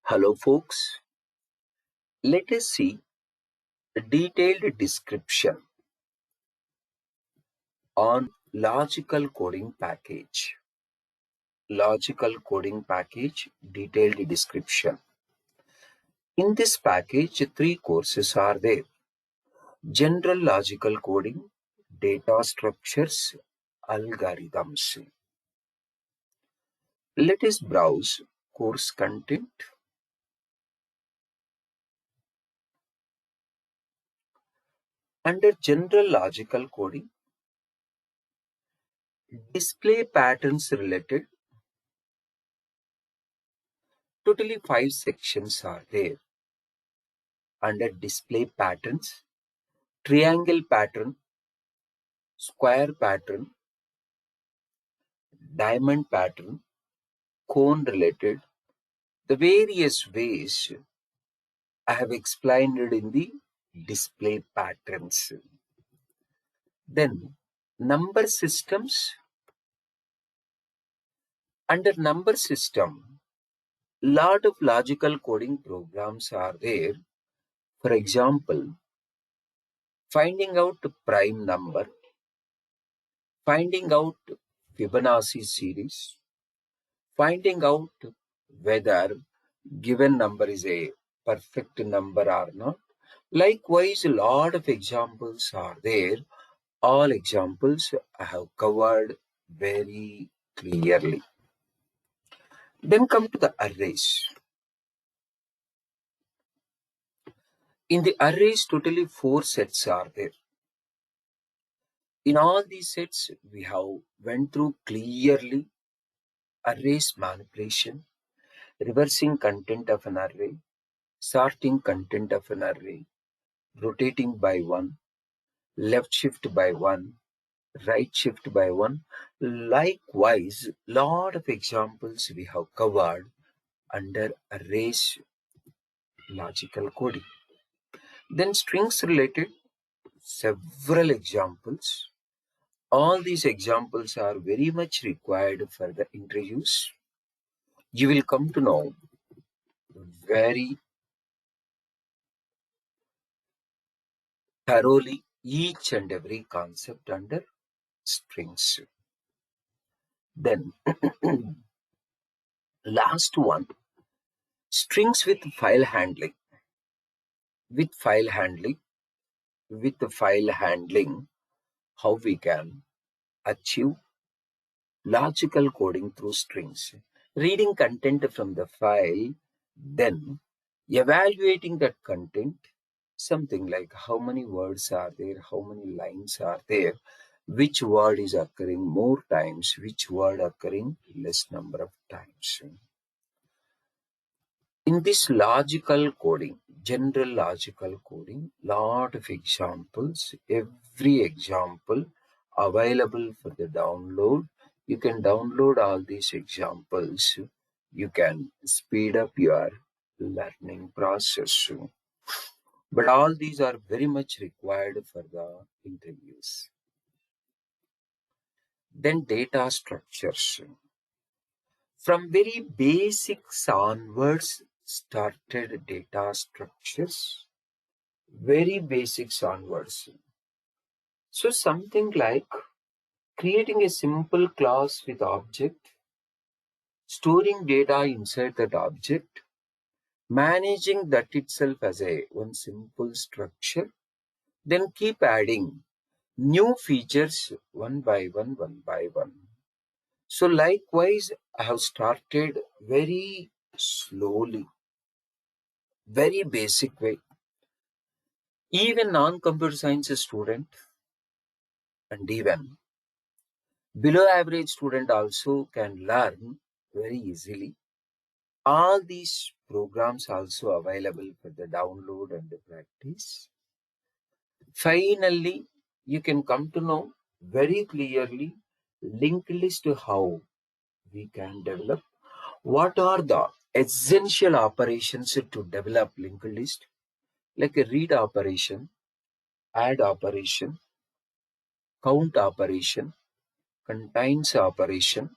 Hello folks, let us see a detailed description on logical coding package. Logical coding package detailed description. In this package, three courses are there. General logical coding, data structures, algorithms. Let us browse course content. Under general logical coding, display patterns related. Totally 5 sections are there. Under display patterns, triangle pattern, square pattern, diamond pattern, cone related, the various ways I have explained it in the display patterns. Then number systems. Under number system, lot of logical coding programs are there. For example, finding out prime number, finding out Fibonacci series, finding out whether given number is a perfect number or not. Likewise, a lot of examples are there. All examples I have covered very clearly. Then come to the arrays. In the arrays, totally 4 sets are there. In all these sets, we have went through clearly arrays manipulation, reversing content of an array, sorting content of an array, rotating by 1, left shift by 1, right shift by 1. Likewise, lot of examples we have covered under arrays logical coding. Then strings related, several examples. All these examples are very much required for the interviews. You will come to know very thoroughly each and every concept under strings. Then last one, strings with file handling. With file handling, how we can achieve logical coding through strings. Reading content from the file, then evaluating that content, something like how many words are there, how many lines are there, which word is occurring more times, which word occurring less number of times. In this logical coding, general logical coding, lot of examples, every example available for the download. You can download all these examples. You can speed up your learning process. But all these are very much required for the interviews. Then data structures. From very basics onwards, started data structures, very basics onwards. So something like creating a simple class with object, storing data inside that object, managing that itself as a one simple structure, then keep adding new features one by one, one by one. So likewise, I have started very slowly, very basic way. Even non-computer science student and even below average student also can learn very easily. All these programs also available for the download and the practice. Finally, you can come to know very clearly linked list how we can develop. What are the essential operations to develop linked list? Like a read operation, add operation, count operation, contains operation.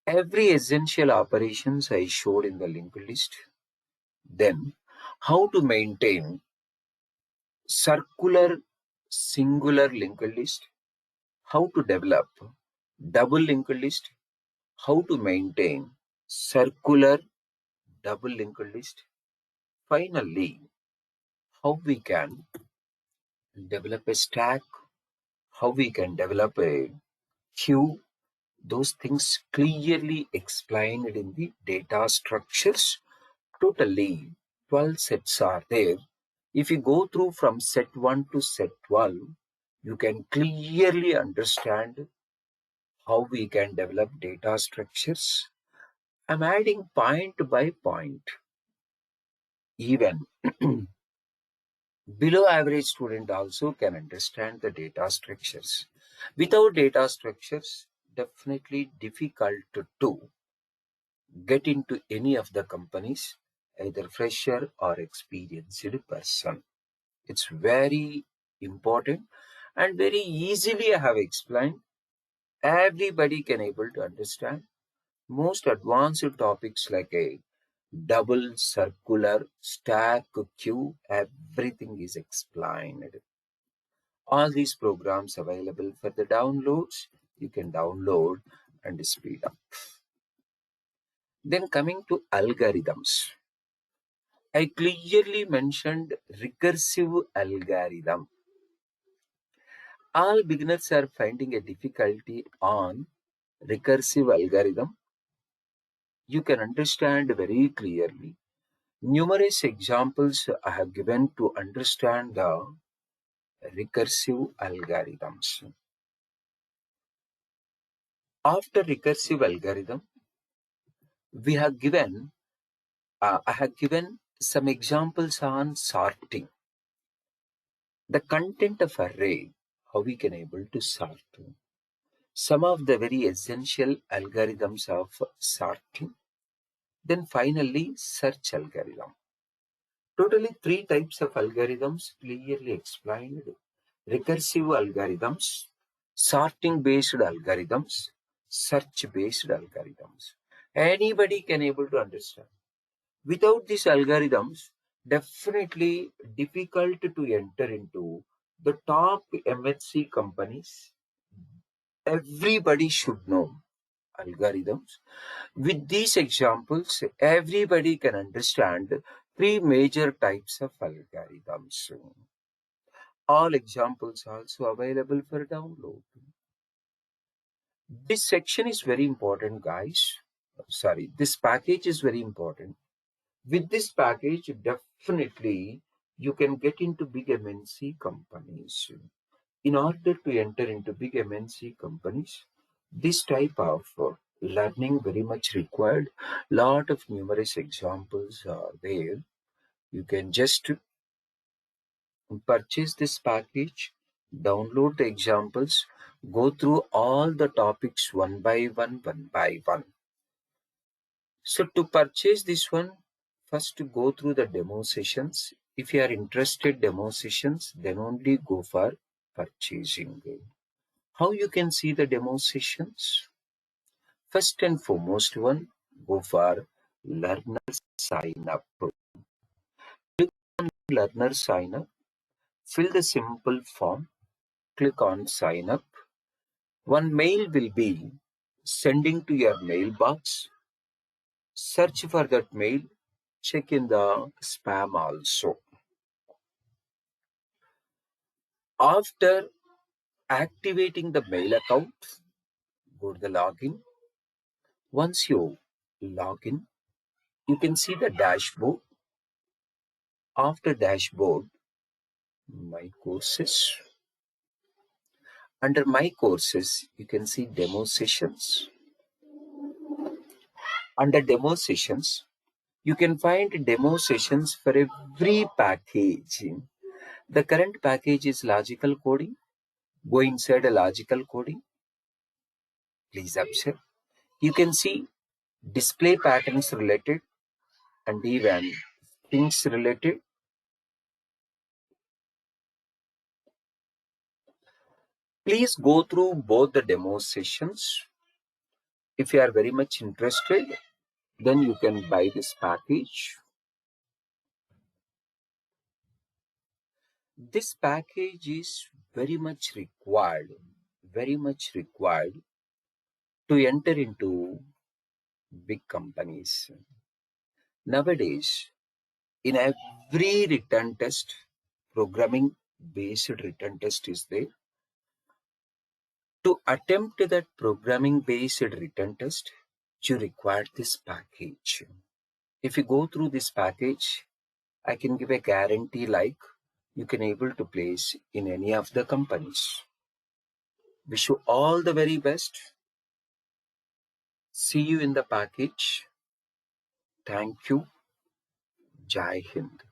Every essential operations I showed in the linked list. Then how to maintain circular singular linked list, how to develop double linked list, how to maintain circular double linked list. Finally, how we can develop a stack, how we can develop a queue, those things clearly explained in the data structures. Totally 12 sets are there. If you go through from set 1 to set 12, you can clearly understand how we can develop data structures. I'm adding point by point. Even below average student also can understand the data structures. Without data structures, definitely difficult to get into any of the companies, either fresher or experienced person. It's very important and very easily I have explained. Everybody can able to understand. Most advanced topics like a double circular stack queue, everything is explained. All these programs available for the downloads, you can download and speed up. Then coming to algorithms, I clearly mentioned recursive algorithm. All beginners are finding a difficulty on recursive algorithm. You can understand very clearly. Numerous examples I have given to understand the recursive algorithms. After recursive algorithm, we have given I have given some examples on sorting. The content of array, how we can able to sort. Some of the very essential algorithms of sorting. Then finally, search algorithm. Totally three types of algorithms clearly explained. Recursive algorithms, sorting based algorithms, search based algorithms. Anybody can able to understand. Without these algorithms, definitely difficult to enter into the top MNC companies. Everybody should know algorithms. With these examples, everybody can understand three major types of algorithms. All examples also available for download. This section is very important, guys. Sorry, this package is very important. With this package, definitely you can get into big MNC companies. In order to enter into big MNC companies, this type of learning very much required. Lot of numerous examples are there. You can just purchase this package, download the examples, go through all the topics one by one, one by one. So to purchase this one, first to go through the demo sessions. If you are interested demo sessions, then only go for purchasing. How you can see the demo sessions? First and foremost one, go for learner sign up. Click on learner sign up, fill the simple form, click on sign up. One mail will be sending to your mailbox. Search for that mail, check in the spam also. After activating the mail account, go to the login. Once you log in, you can see the dashboard. After dashboard, my courses. Under my courses, you can see demo sessions. Under demo sessions, you can find demo sessions for every package. The current package is logical coding. Go inside a logical coding. Please observe. You can see display patterns related and even things related. Please go through both the demo sessions. If you are very much interested, then you can buy this package. This package is very much required to enter into big companies. Nowadays, in every written test, programming based written test is there. To attempt that programming based written test, you require this package. If you go through this package, I can give a guarantee like you can able to place in any of the companies. Wish you all the very best. See you in the package. Thank you. Jai Hind.